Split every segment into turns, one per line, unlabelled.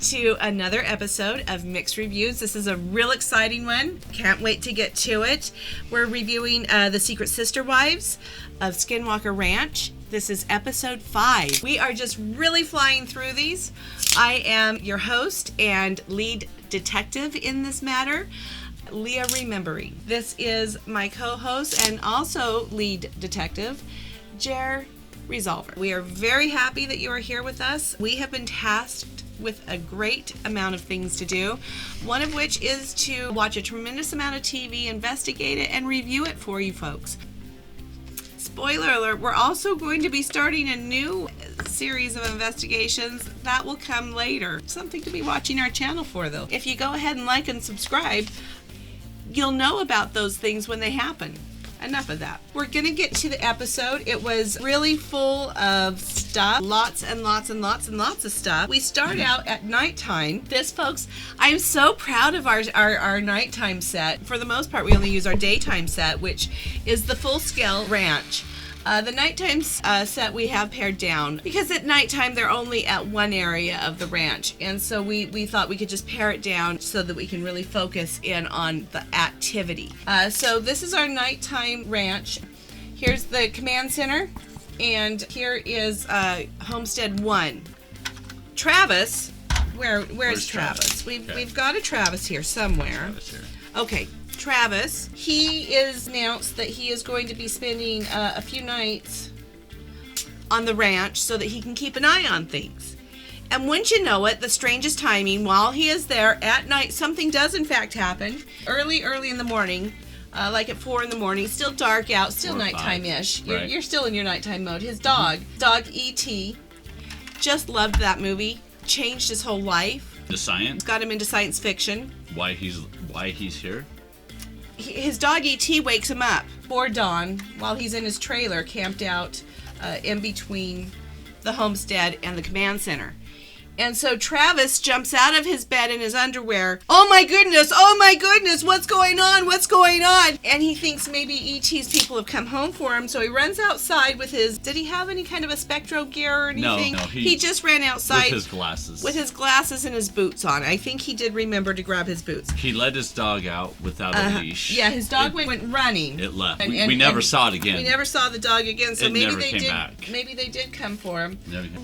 to another episode of Mixed Reviews. This is a real exciting one. Can't wait to get to it. We're reviewing The Secret Sister Wives of Skinwalker Ranch. This is episode 5. We are just really flying through these. I am your host and lead detective in this matter, Leah Remembering. This is my co-host and also lead detective, Jer Resolver. We are very happy that you are here with us. We have been tasked with a great amount of things to do, one of which is to watch a tremendous amount of TV, investigate it, and review it for you folks. Spoiler alert, we're also going to be starting a new series of investigations that will come later. Something to be watching our channel for, though. If you go ahead and like and subscribe, you'll know about those things when they happen. Enough of that. We're going to get to the episode. It was really full of stuff. Lots and lots and lots and lots of stuff. We start out at nighttime. This, folks, I'm so proud of our nighttime set. For the most part, we only use our daytime set, which is the full-scale ranch. The nighttime set we have pared down because at nighttime they're only at one area of the ranch, and so we thought we could just pare it down so that we can really focus in on the activity. So this is our nighttime ranch. Here's the command center, and here is Homestead 1. Travis, where's Travis? We've got a Travis here somewhere.
Travis here.
Okay. Travis, he is announced that he is going to be spending a few nights on the ranch so that he can keep an eye on things. And wouldn't you know it, the strangest timing, while he is there at night, something does in fact happen. Early in the morning, like at 4 in the morning, still dark out, still nighttime-ish.
Right.
You're still in your nighttime mode. His dog E.T., just loved that movie, changed his whole life.
The science?
Got him into science fiction.
Why he's here?
His dog E.T. wakes him up before dawn while he's in his trailer camped out in between the homestead and the command center. And so Travis jumps out of his bed in his underwear. Oh my goodness, what's going on? And he thinks maybe E.T.'s people have come home for him, so he runs outside with his... Did he have any kind of a spectro gear or anything?
No,
he just ran outside...
With his glasses.
With his glasses and his boots on. I think he did remember to grab his boots.
He let his dog out without a leash.
Yeah, his dog went running.
It left. We never saw it again.
We never saw the dog again, so maybe they did.
Back.
Maybe they did come for him.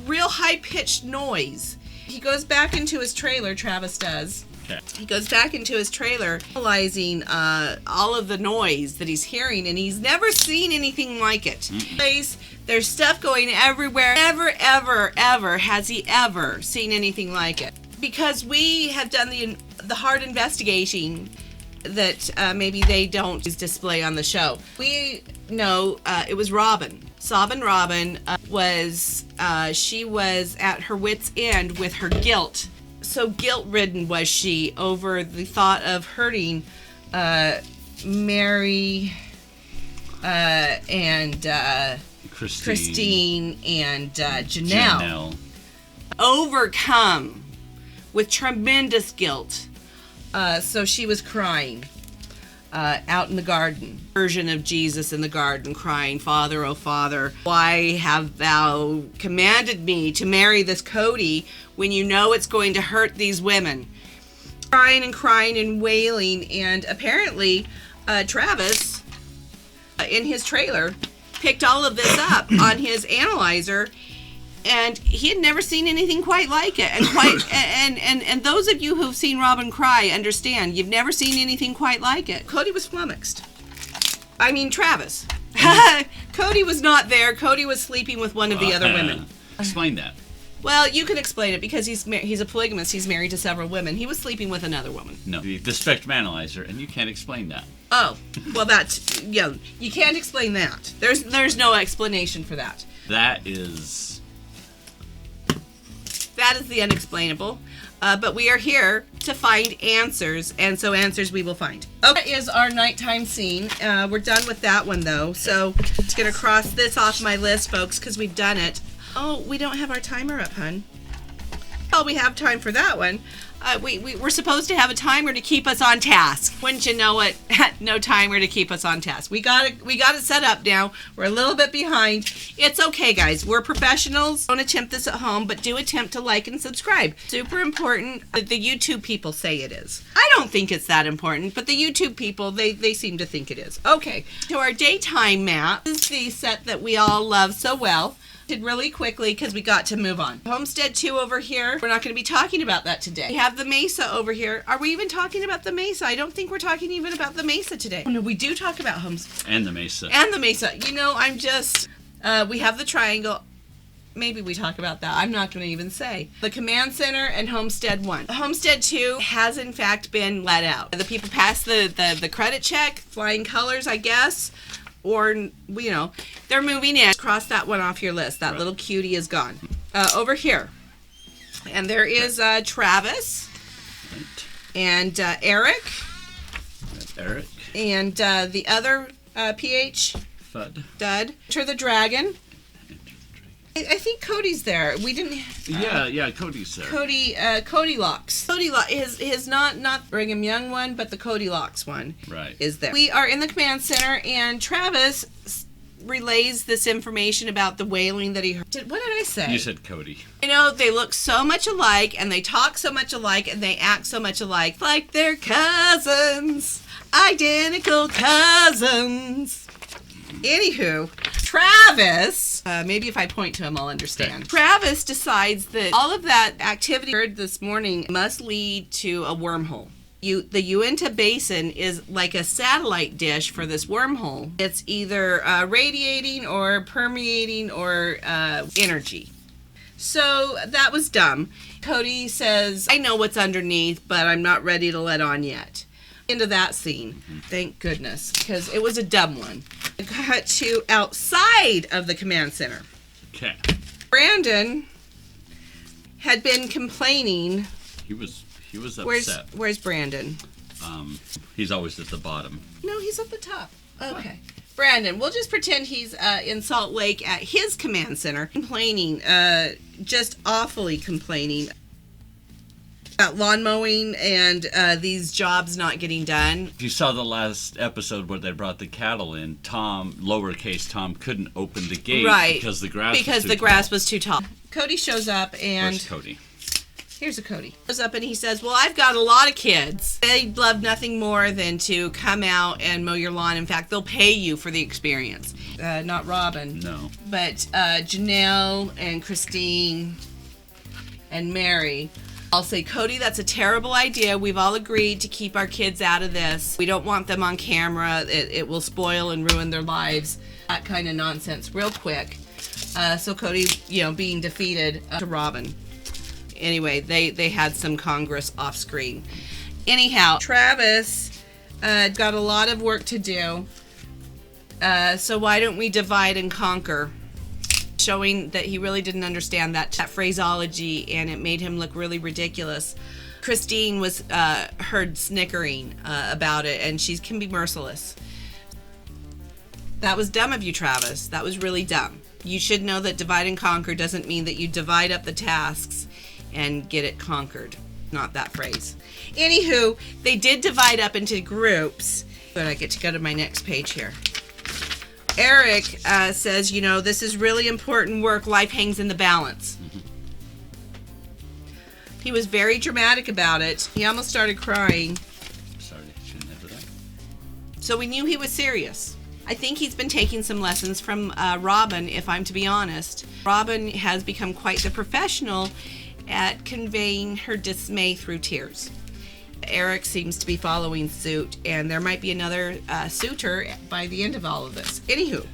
Real
high-pitched noise. He goes back into his trailer, Travis does.
Okay.
He goes back into his trailer, realizing all of the noise that he's hearing, and he's never seen anything like it. There's stuff going everywhere. Never, ever, ever has he ever seen anything like it. Because we have done the hard investigating that maybe they don't display on the show. We know it was Robin. Sobbin' Robin she was at her wit's end with her guilt. So guilt-ridden was she over the thought of hurting Mary and Christine and Janelle. Overcome with tremendous guilt. So she was crying out in the garden. Version of Jesus in the garden crying, Father, oh Father, why have thou commanded me to marry this Cody when you know it's going to hurt these women? Crying and wailing, and apparently Travis in his trailer picked all of this up on his analyzer, and he had never seen anything quite like it. And those of you who've seen Robin cry understand you've never seen anything quite like it. Cody was flummoxed. I mean, Travis. Cody was not there. Cody was sleeping with one of the other women.
Explain that.
Well, you can explain it because he's a polygamist. He's married to several women. He was sleeping with another woman.
No, the spectrum analyzer, and you can't explain that.
Oh, well, that's you can't explain that. There's no explanation for that.
That is
the unexplainable. But we are here to find answers, and so answers we will find. Okay, that is our nighttime scene. We're done with that one, though. So I'm just going to cross this off my list, folks, because we've done it. Oh, we don't have our timer up, hun. Oh, we have time for that one. We're supposed to have a timer to keep us on task. Wouldn't you know it? No timer to keep us on task. We got it set up now. We're a little bit behind. It's okay, guys. We're professionals. Don't attempt this at home, but do attempt to like and subscribe. Super important. The YouTube people say it is. I don't think it's that important, but the YouTube people, they seem to think it is. Okay, so our daytime map is the set that we all love so well. Did really quickly because we got to move on. Homestead 2 over here. We're not going to be talking about that today. We have the Mesa over here. Are we even talking about the Mesa? I don't think we're talking even about the Mesa today. Oh, no, we do talk about Homestead.
And the Mesa.
And the Mesa. You know, I'm just... we have the triangle. Maybe we talk about that. I'm not going to even say. The Command Center and Homestead 1. Homestead 2 has, in fact, been let out. The people passed the credit check. Flying colors, I guess. Or, you know, they're moving in. Cross that one off your list. That little cutie is gone. Over here. And there is Travis.
Right.
And Eric.
Eric.
And the other PH.
Fudd.
Dud. Enter the Dragon. I think Cody's there. We didn't...
yeah, Cody's there.
Cody Locks. Cody Locks. His not Brigham Young one, but the Cody Locks one is there. We are in the command center, and Travis relays this information about the wailing that he heard. What did I say?
You said Cody.
You know, they look so much alike, and they talk so much alike, and they act so much alike. Like they're cousins. Identical cousins. Anywho, Travis, maybe if I point to him, I'll understand. Okay. Travis decides that all of that activity heard this morning must lead to a wormhole. The Uinta Basin is like a satellite dish for this wormhole. It's either radiating or permeating or energy. So that was dumb. Cody says, I know what's underneath, but I'm not ready to let on yet. Into that scene. Thank goodness, because it was a dumb one. I got to outside of the command center.
Okay.
Brandon had been complaining.
He was upset.
Where's Brandon?
He's always at the bottom.
No, he's at the top. Okay. Brandon, we'll just pretend he's in Salt Lake at his command center, complaining, just awfully complaining about lawn mowing and these jobs not getting done.
If you saw the last episode where they brought the cattle in, lowercase Tom, couldn't open the gate because the grass was too tall.
Cody shows up and...
Where's Cody?
Here's a Cody. Shows up and he says, well, I've got a lot of kids. They'd love nothing more than to come out and mow your lawn. In fact, they'll pay you for the experience. Not Robin.
No.
But Janelle and Christine and Mary... I'll say, Cody, that's a terrible idea. We've all agreed to keep our kids out of this. We don't want them on camera. It will spoil and ruin their lives. That kind of nonsense real quick. So Cody, being defeated to Robin. Anyway, they had some Congress off screen. Anyhow, Travis got a lot of work to do. So why don't we divide and conquer? Showing that he really didn't understand that phraseology, and it made him look really ridiculous. Christine was heard snickering about it, and she can be merciless. That was dumb of you, Travis. That was really dumb. You should know that divide and conquer doesn't mean that you divide up the tasks and get it conquered. Not that phrase. Anywho, they did divide up into groups. But I get to go to my next page here. Eric says, this is really important work. Life hangs in the balance. He was very dramatic about it. He almost started crying.
Sorry, shouldn't have that.
So we knew he was serious. I think he's been taking some lessons from Robin, if I'm to be honest. Robin has become quite the professional at conveying her dismay through tears. Eric seems to be following suit, and there might be another suitor by the end of all of this. Anywho,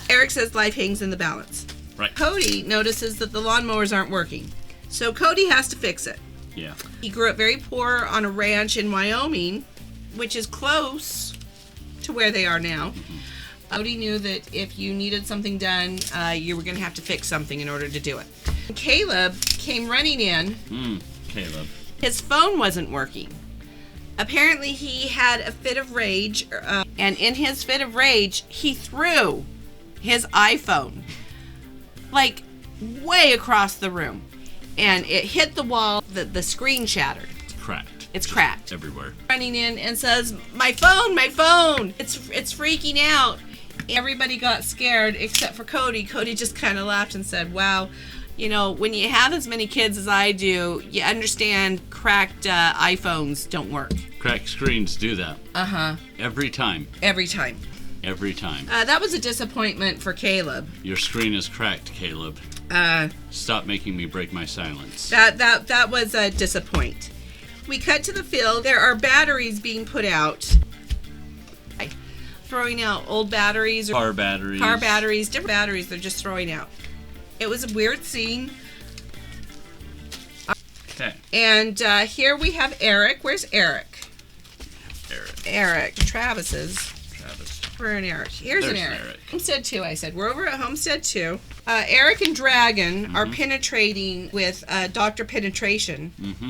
Eric says life hangs in the balance.
Right.
Cody notices that the lawnmowers aren't working, so Cody has to fix it.
Yeah.
He grew up very poor on a ranch in Wyoming, which is close to where they are now. Cody knew that if you needed something done, you were going to have to fix something in order to do it. Caleb came running in.
Caleb.
His phone wasn't working. Apparently he had a fit of rage, and in his fit of rage, he threw his iPhone, like, way across the room. and it hit the wall. The screen shattered.
Cracked.
It's cracked
everywhere.
Running in and says, my phone! It's freaking out. Everybody got scared except for Cody. Cody just kind of laughed and said, wow, you know, when you have as many kids as I do, you understand cracked iPhones don't work.
Cracked screens do that.
Uh-huh.
Every time.
Every time.
Every time.
That was a disappointment for Caleb.
Your screen is cracked, Caleb. Stop making me break my silence.
That was a disappoint. We cut to the field. There are batteries being put out. Throwing out old batteries.
Car batteries.
Different batteries they're just throwing out. It was a weird scene.
Okay.
And here we have Eric. Where's Eric? Eric. Travis. We're in Eric. There's an Eric. Homestead 2, I said. We're over at Homestead 2. Eric and Dragon are penetrating with Dr. Penetration. Mm-hmm.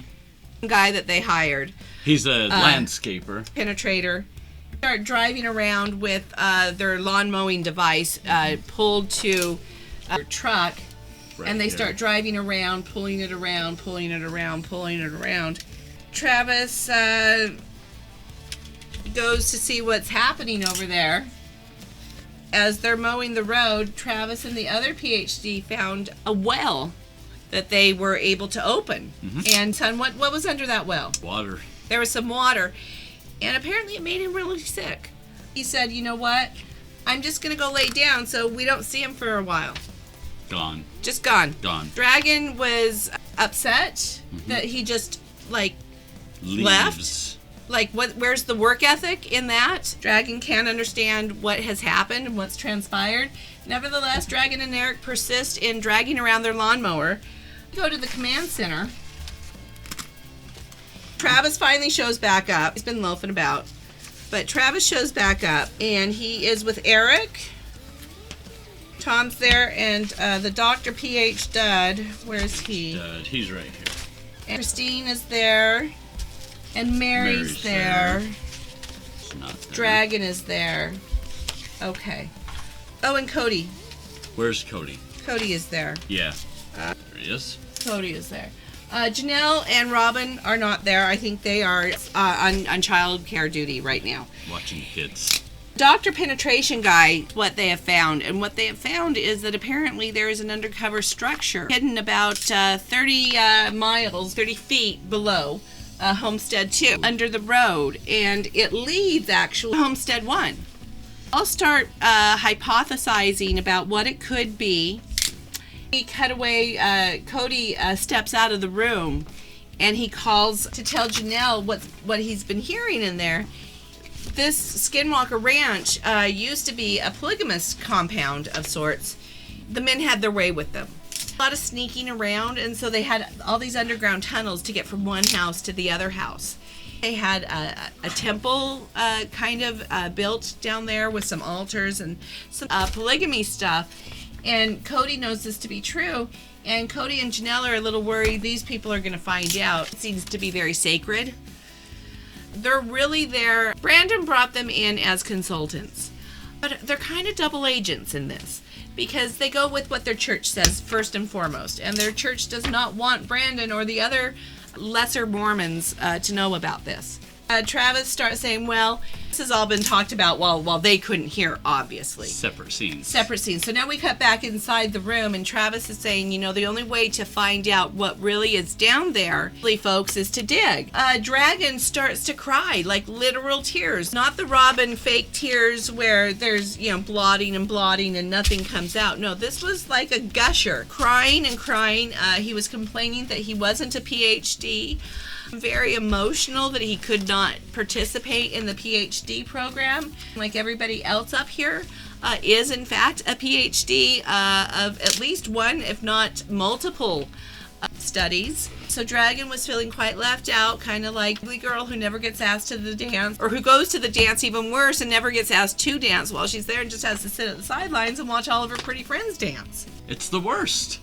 Guy that they hired.
He's a landscaper.
Penetrator. Start driving around with their lawn mowing device pulled to a truck. Right, and they start driving around, pulling it around. Travis goes to see what's happening over there. As they're mowing the road, Travis and the other PhD found a well that they were able to open. Mm-hmm. And son, what was under that well?
Water.
There was some water. And apparently it made him really sick. He said, you know what? I'm just going to go lay down so we don't see him for a while.
Gone.
Just gone.
Gone.
Dragon was upset that he just, left. Where's the work ethic in that? Dragon can't understand what has happened and what's transpired. Nevertheless, Dragon and Eric persist in dragging around their lawnmower. Go to the command center. Travis finally shows back up. He's been loafing about. But Travis shows back up, and he is with Eric. Tom's there, and the Dr. P.H. Dud. Where's he?
Dud. He's right here.
And Christine is there. And Mary's there.
It's not there.
Dragon is there. Okay. Oh, and Cody.
Where's Cody?
Cody is there.
Yeah. There he is.
Cody is there. Janelle and Robin are not there. I think they are on child care duty right now.
Watching kids.
Dr. Penetration guy, what they have found. And what they have found is that apparently there is an undercover structure hidden about 30 feet below Homestead 2, under the road. And it leads, actually, Homestead 1. I'll start hypothesizing about what it could be. Cody steps out of the room and he calls to tell Janelle what he's been hearing in there. This Skinwalker Ranch used to be a polygamous compound of sorts. The men had their way with them. A lot of sneaking around, and so they had all these underground tunnels to get from one house to the other house. They had a temple built down there with some altars and some polygamy stuff. And Cody knows this to be true. And Cody and Janelle are a little worried these people are going to find out. It seems to be very sacred. They're really there. Brandon brought them in as consultants. But they're kind of double agents in this. Because they go with what their church says first and foremost. And their church does not want Brandon or the other lesser Mormons to know about this. Travis starts saying, well, this has all been talked about while they couldn't hear, obviously.
Separate scenes. So
now we cut back inside the room, and Travis is saying, the only way to find out what really is down there, folks, is to dig. Dragon starts to cry, like literal tears. Not the Robin fake tears where there's, blotting and nothing comes out. No, this was like a gusher. Crying and crying. He was complaining that he wasn't a PhD. Very emotional that he could not participate in the PhD program. Like everybody else up here is in fact a PhD of at least one, if not multiple studies. So Dragon was feeling quite left out, kind of like the girl who never gets asked to the dance, or who goes to the dance even worse and never gets asked to dance while she's there and just has to sit at the sidelines and watch all of her pretty friends dance.
It's the worst.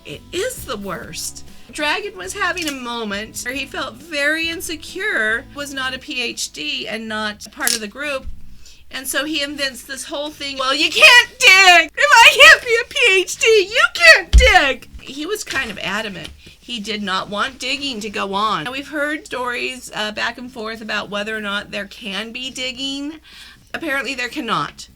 It is the worst. Dragon was having a moment where he felt very insecure, was not a PhD and not part of the group. And so he invents this whole thing, well, you can't dig! If I can't be a PhD, you can't dig! He was kind of adamant. He did not want digging to go on. Now, we've heard stories back and forth about whether or not there can be digging. Apparently there cannot.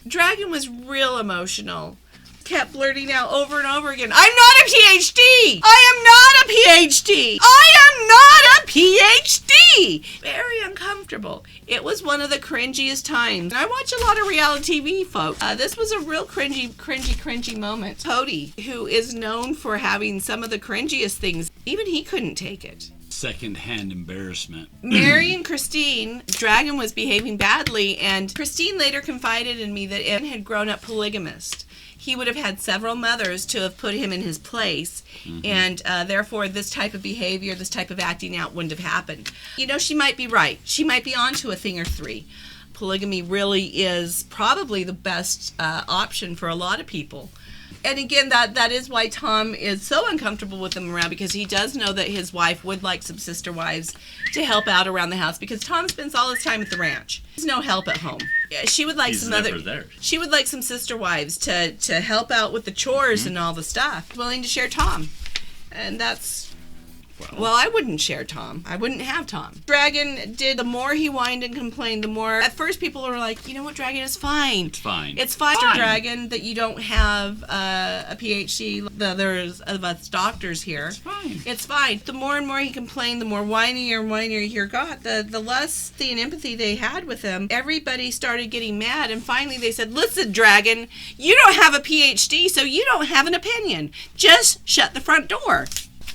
Dragon was real emotional. Kept blurting out over and over again, I'm not a PhD! I am not a PhD! I am not a PhD! Very uncomfortable. It was one of the cringiest times. And I watch a lot of reality TV, folks. This was a real cringy moment. Cody, who is known for having some of the cringiest things, even he couldn't take it.
Second-hand embarrassment.
Mary and Christine, Dragon was behaving badly, and Christine later confided in me that if he had grown up polygamist, he would have had several mothers to have put him in his place, and therefore this type of behavior, this type of acting out wouldn't have happened. You know, she might be right. She might be onto a thing or three. Polygamy really is probably the best option for a lot of people. And again, that is why Tom is so uncomfortable with them around, because he does know that his wife would like some sister wives to help out around the house, because Tom spends all his time at the ranch. There's no help at home. She would like she would like some sister wives to help out with the chores and all the stuff. Willing to share Tom. And that's... Well, I wouldn't share Tom. I wouldn't have Tom. Dragon did, the more he whined and complained, the more... At first, people were like, you know what, Dragon, it's fine.
It's fine.
It's fine, Mr. Dragon, that you don't have a PhD. There's of us doctors here.
It's fine.
It's fine. The more and more he complained, the more whinier and whinier he got, the less sympathy and empathy they had with him. Everybody started getting mad, and finally they said, listen, Dragon, you don't have a PhD, so you don't have an opinion. Just shut the front door.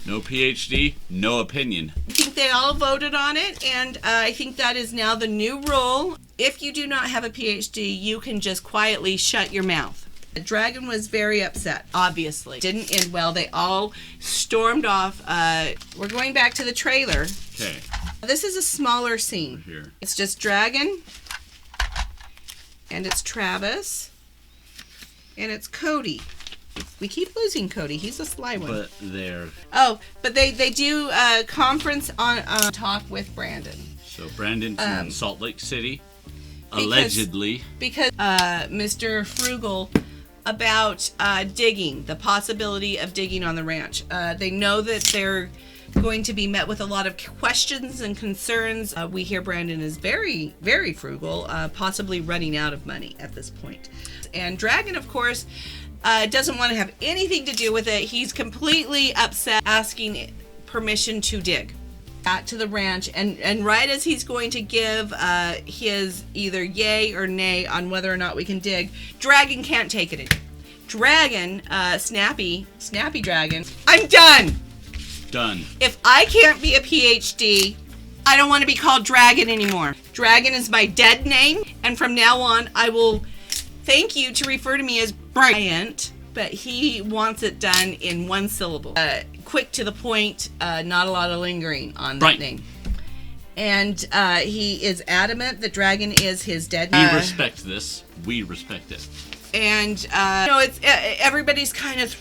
No PhD, no opinion.
I think they all voted on it, and I think that is now the new rule. If you do not have a PhD, you can just quietly shut your mouth. Dragon was very upset, obviously. Didn't end well. They all stormed off. We're going back to the trailer.
Okay.
This is a smaller scene.
Here.
It's just Dragon, and it's Travis, and it's Cody. We keep losing Cody. He's a sly one.
But they're...
Oh, but they do a conference on talk with Brandon.
So Brandon's in Salt Lake City, allegedly.
Because Mr. Frugal about digging, the possibility of digging on the ranch. They know that they're going to be met with a lot of questions and concerns. We hear Brandon is very, very frugal, possibly running out of money at this point. And Dragon, of course... doesn't want to have anything to do with it. He's completely upset, asking permission to dig back to the ranch. And right as he's going to give his either yay or nay on whether or not we can dig, Dragon can't take it anymore. Dragon, Snappy Dragon, I'm done.
Done.
If I can't be a PhD, I don't want to be called Dragon anymore. Dragon is my dead name, and from now on, I will thank you to refer to me as Bryant, but he wants it done in one syllable. Quick to the point, not a lot of lingering on that name. And he is adamant that Dragon is his dead name.
We respect this. We respect it.
And, it's everybody's kind of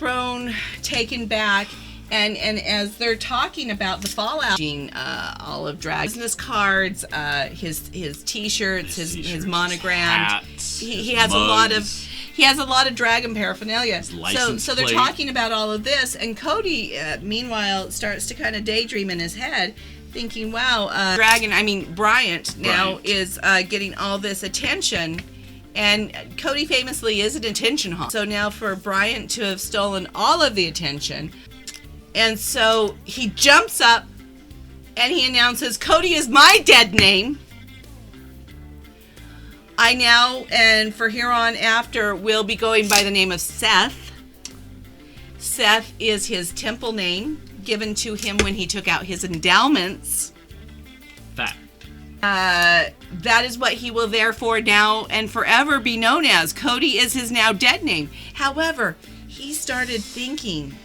taken back. And as they're talking about the fallout, all of Dragon's business cards, his T-shirts, his monogram,
hats,
he has mugs. He has a lot of Dragon paraphernalia. So they're talking about all of this, and Cody, meanwhile, starts to kind of daydream in his head, thinking, "Wow, Bryant now is getting all this attention." And Cody famously is an attention hog. So now for Bryant to have stolen all of the attention. And so he jumps up and he announces, Cody is my dead name. I now, and for here on after, will be going by the name of Seth. Seth is his temple name, given to him when he took out his endowments.
Fact.
That is what he will therefore now and forever be known as. Cody is his now dead name. However, he started thinking...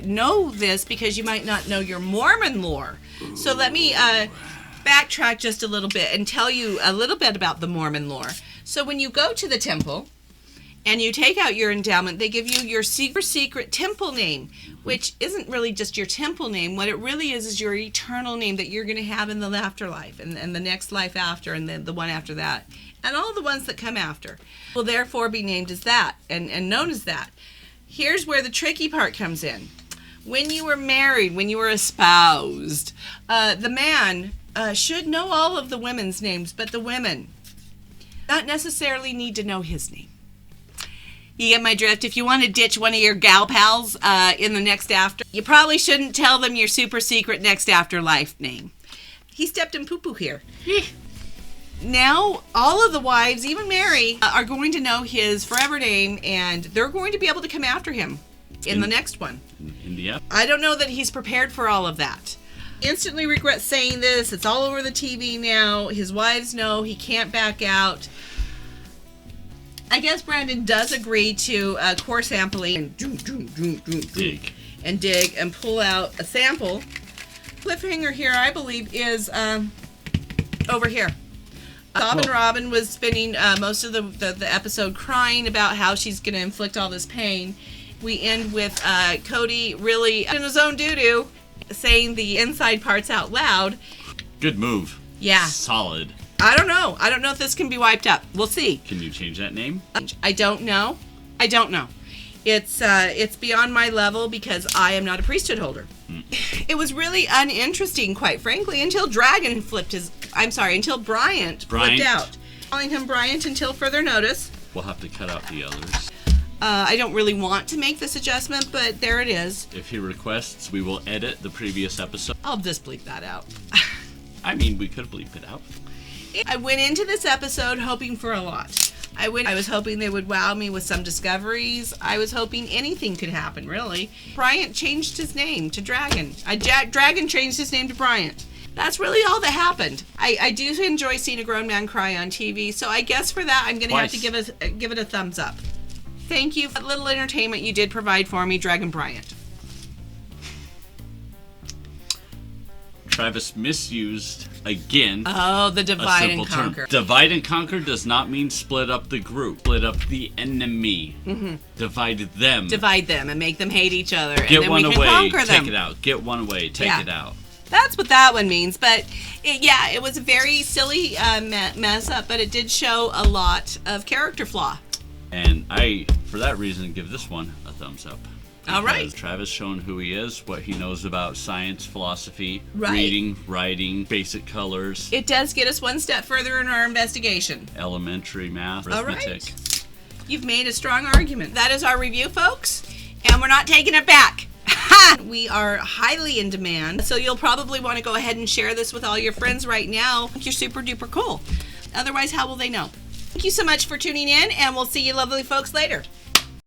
know this because you might not know your Mormon lore. So let me backtrack just a little bit and tell you a little bit about the Mormon lore. So when you go to the temple and you take out your endowment, they give you your secret temple name, which isn't really just your temple name. What it really is your eternal name that you're going to have in the afterlife and the next life after and then the one after that. And all the ones that come after will therefore be named as that and known as that. Here's where the tricky part comes in. when you were married, when you were espoused, the man should know all of the women's names, but the women not necessarily need to know his name. You get my drift? If you want to ditch one of your gal pals in the next after, you probably shouldn't tell them your super secret next afterlife name. He stepped in poo-poo here. Now, all of the wives, even Mary, are going to know his forever name, and they're going to be able to come after him in the next one. I don't know that he's prepared for all of that. Instantly regret saying this. It's all over the TV now. His wives know he can't back out. I guess Brandon does agree to core sampling and dig and pull out a sample. Cliffhanger here, I believe, is over here. Robin was spending most of the episode crying about how she's going to inflict all this pain. We end with Cody really in his own doo-doo saying the inside parts out loud.
Good move.
Yeah.
Solid.
I don't know. I don't know if this can be wiped up. We'll see.
Can you change that name?
I don't know. It's beyond my level because I am not a priesthood holder. It was really uninteresting, quite frankly, until Bryant flipped out. Calling him Bryant until further notice.
We'll have to cut out the others.
I don't really want to make this adjustment, but there it is.
If he requests, we will edit the previous episode.
I'll just bleep that out.
I mean, we could bleep it out.
I went into this episode hoping for a lot. I was hoping they would wow me with some discoveries. I was hoping anything could happen, really. Bryant changed his name to Dragon. Dragon changed his name to Bryant. That's really all that happened. I do enjoy seeing a grown man cry on TV, so I guess for that I'm going to have to give it a thumbs up. Thank you for that little entertainment you did provide for me, Dragon Bryant.
Travis misused, again,
the divide and conquer.
Divide and conquer does not mean split up the group. Split up the enemy. Mm-hmm. Divide them. Divide them and make them hate each other. Get
and then
one
we can
away,
conquer them.
take it out. Get one away, take it out.
That's what that one means. But, it was a very silly mess up, but it did show a lot of character flaw.
And I, for that reason, give this one a thumbs up.
All right.
Travis shown who he is, what he knows about science, philosophy, reading, writing, basic colors.
It does get us one step further in our investigation.
Elementary math, arithmetic. All right.
You've made a strong argument. That is our review, folks, and we're not taking it back. We are highly in demand, so you'll probably want to go ahead and share this with all your friends right now. You're super duper cool. Otherwise, how will they know? Thank you so much for tuning in, and we'll see you lovely folks later.